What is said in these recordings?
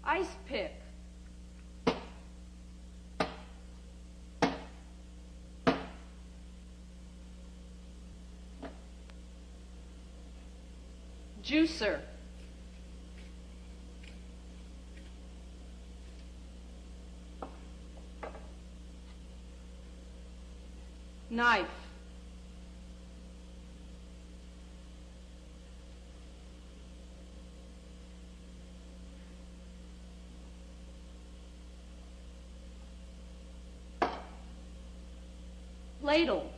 Ice pick. Juicer. Knife. Ladle.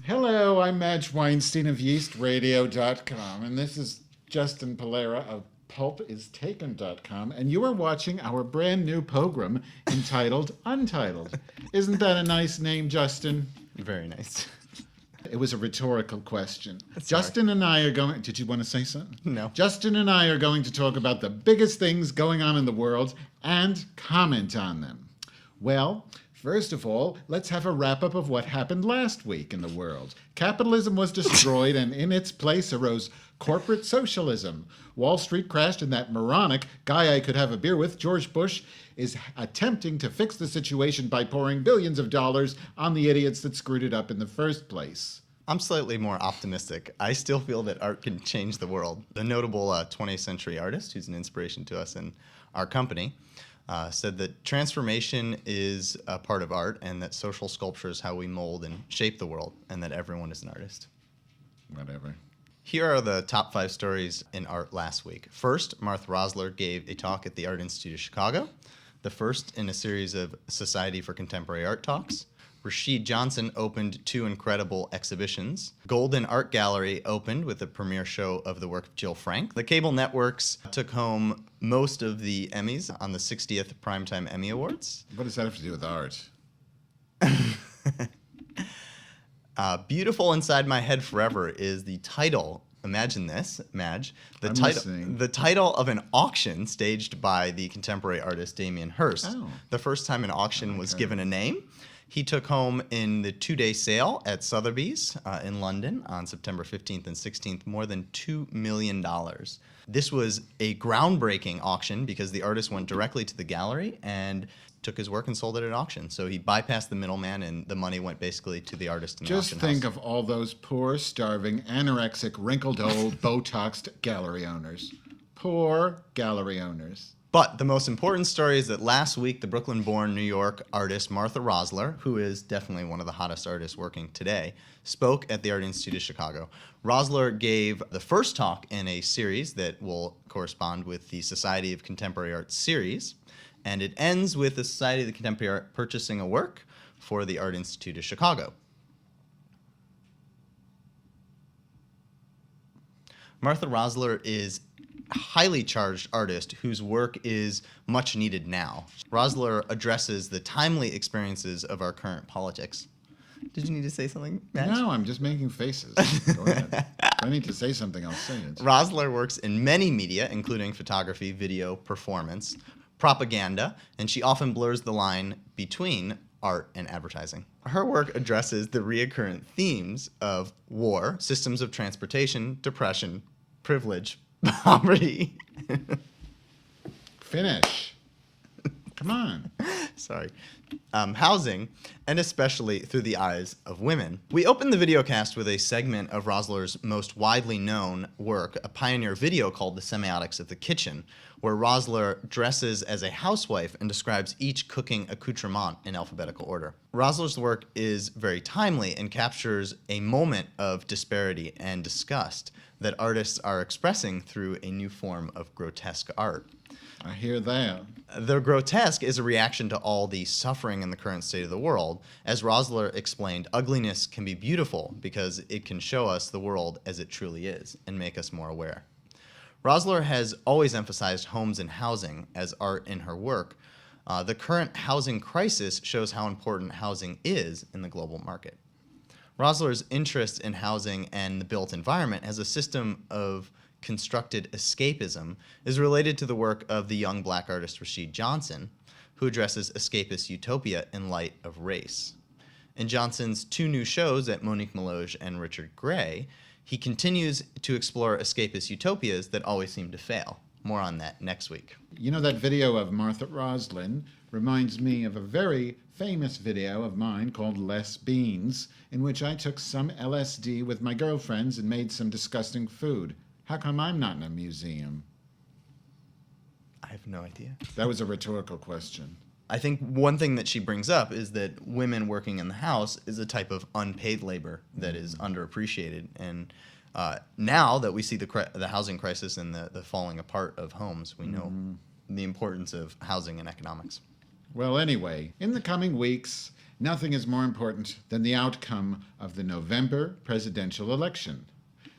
Hello, I'm Madge Weinstein of yeastradio.com, and this is Justin Polera of pulpistaken.com, and you are watching our brand new program entitled Untitled. Isn't that a nice name, Justin? Very nice. It was a rhetorical question. Sorry. Justin and I are going... Did you want to say something? No. Justin and I are going to talk about the biggest things going on in the world and comment on them. Well, first of all, let's have a wrap-up of what happened last week in the world. Capitalism was destroyed, and in its place arose corporate socialism. Wall Street crashed, and that moronic guy I could have a beer with, George Bush, is attempting to fix the situation by pouring billions of dollars on the idiots that screwed it up in the first place. I'm slightly more optimistic. I still feel that art can change the world. The notable 20th century artist, who's an inspiration to us in our company, said that transformation is a part of art and that social sculpture is how we mold and shape the world, and that everyone is an artist. Whatever. Here are the top 5 stories in art last week. First, Martha Rosler gave a talk at the Art Institute of Chicago, the first in a series of Society for Contemporary Art talks. Rashid Johnson opened 2 incredible exhibitions. Golden Art Gallery opened with a premiere show of the work of Jill Frank. The cable networks took home most of the Emmys on the 60th Primetime Emmy Awards. What does that have to do with art? Beautiful Inside My Head Forever is the title. Imagine this, Madge. The title of an auction staged by the contemporary artist Damien Hirst. Oh. The first time an auction was given a name. He took home in the 2-day sale at Sotheby's in London on September 15th and 16th more than $2 million. This was a groundbreaking auction because the artist went directly to the gallery and took his work and sold it at auction. So he bypassed the middleman, and the money went basically to the artist in the Just auction think house. of all those poor, starving, anorexic, wrinkled old, Botoxed gallery owners. Poor gallery owners. But the most important story is that last week, the Brooklyn-born New York artist Martha Rosler, who is definitely one of the hottest artists working today, spoke at the Art Institute of Chicago. Rosler gave the first talk in a series that will correspond with the Society of Contemporary Art series, and it ends with the Society of the Contemporary Art purchasing a work for the Art Institute of Chicago. Martha Rosler is a highly charged artist whose work is much needed now. Rosler addresses the timely experiences of our current politics. Did you need to say something, Madge? No, I'm just making faces. Go ahead. If I need to say something, I'll say it. Rosler works in many media, including photography, video, performance, propaganda, and she often blurs the line between art and advertising. Her work addresses the recurrent themes of war, systems of transportation, depression, privilege, poverty. Finish. Come on. Sorry. Housing, and especially through the eyes of women. We opened the videocast with a segment of Rosler's most widely known work, a pioneer video called The Semiotics of the Kitchen, where Rosler dresses as a housewife and describes each cooking accoutrement in alphabetical order. Rosler's work is very timely and captures a moment of disparity and disgust that artists are expressing through a new form of grotesque art. I hear that. The grotesque is a reaction to all the suffering in the current state of the world. As Rosler explained, ugliness can be beautiful because it can show us the world as it truly is and make us more aware. Rosler has always emphasized homes and housing as art in her work. The current housing crisis shows how important housing is in the global market. Rosler's interest in housing and the built environment has a system of constructed escapism is related to the work of the young black artist Rashid Johnson, who addresses escapist utopia in light of race. In Johnson's 2 new shows at Monique Meloge and Richard Gray, he continues to explore escapist utopias that always seem to fail. More on that next week. You know, that video of Martha Roslin reminds me of a very famous video of mine called Less Beans, in which I took some LSD with my girlfriends and made some disgusting food. How come I'm not in a museum? I have no idea. That was a rhetorical question. I think one thing that she brings up is that women working in the house is a type of unpaid labor that is underappreciated. And now that we see the housing crisis and the falling apart of homes, we know the importance of housing and economics. Well, anyway, in the coming weeks, nothing is more important than the outcome of the November presidential election.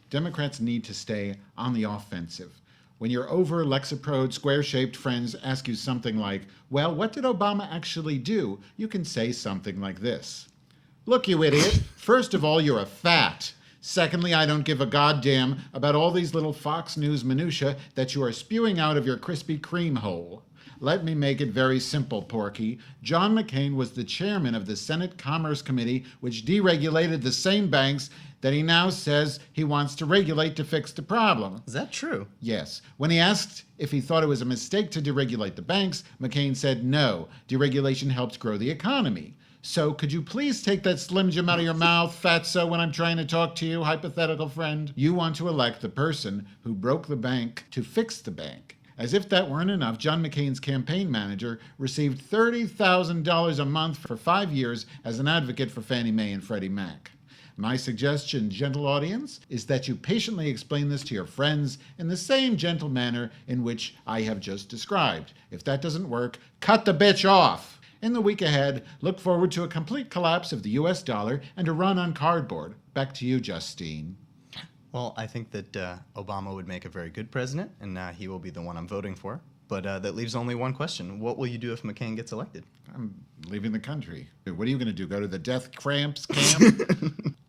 Democrats need to stay on the offensive. When your over-Lexapro square-shaped friends ask you something like, well, what did Obama actually do? You can say something like this. Look, you idiot. First of all, you're a fat. Secondly, I don't give a goddamn about all these little Fox News minutia that you are spewing out of your Krispy Kreme hole. Let me make it very simple, Porky. John McCain was the chairman of the Senate Commerce Committee, which deregulated the same banks that he now says he wants to regulate to fix the problem. Is that true? Yes. When he asked if he thought it was a mistake to deregulate the banks, McCain said no. Deregulation helps grow the economy. So could you please take that Slim Jim out of your mouth, fatso, when I'm trying to talk to you, hypothetical friend? You want to elect the person who broke the bank to fix the bank. As if that weren't enough, John McCain's campaign manager received $30,000 a month for 5 years as an advocate for Fannie Mae and Freddie Mac. My suggestion, gentle audience, is that you patiently explain this to your friends in the same gentle manner in which I have just described. If that doesn't work, cut the bitch off. In the week ahead, look forward to a complete collapse of the US dollar and a run on cardboard. Back to you, Justine. Well, I think that Obama would make a very good president, and he will be the one I'm voting for. But that leaves only one question. What will you do if McCain gets elected? I'm leaving the country. What are you going to do, go to the death cramps camp?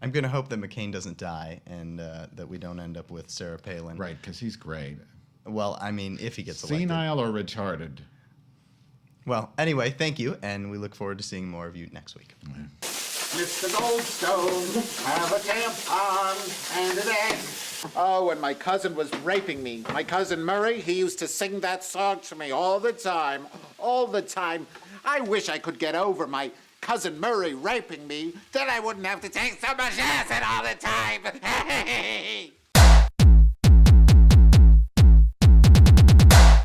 I'm going to hope that McCain doesn't die and that we don't end up with Sarah Palin. Right, because he's great. Well, I mean, if he gets elected. Senile or retarded? Well, anyway, thank you, and we look forward to seeing more of you next week. Yeah. Mr. Goldstone, have a tampon and an egg. Oh, and my cousin was raping me. My cousin Murray, he used to sing that song to me all the time. All the time. I wish I could get over my cousin Murray raping me. Then I wouldn't have to take so much acid all the time.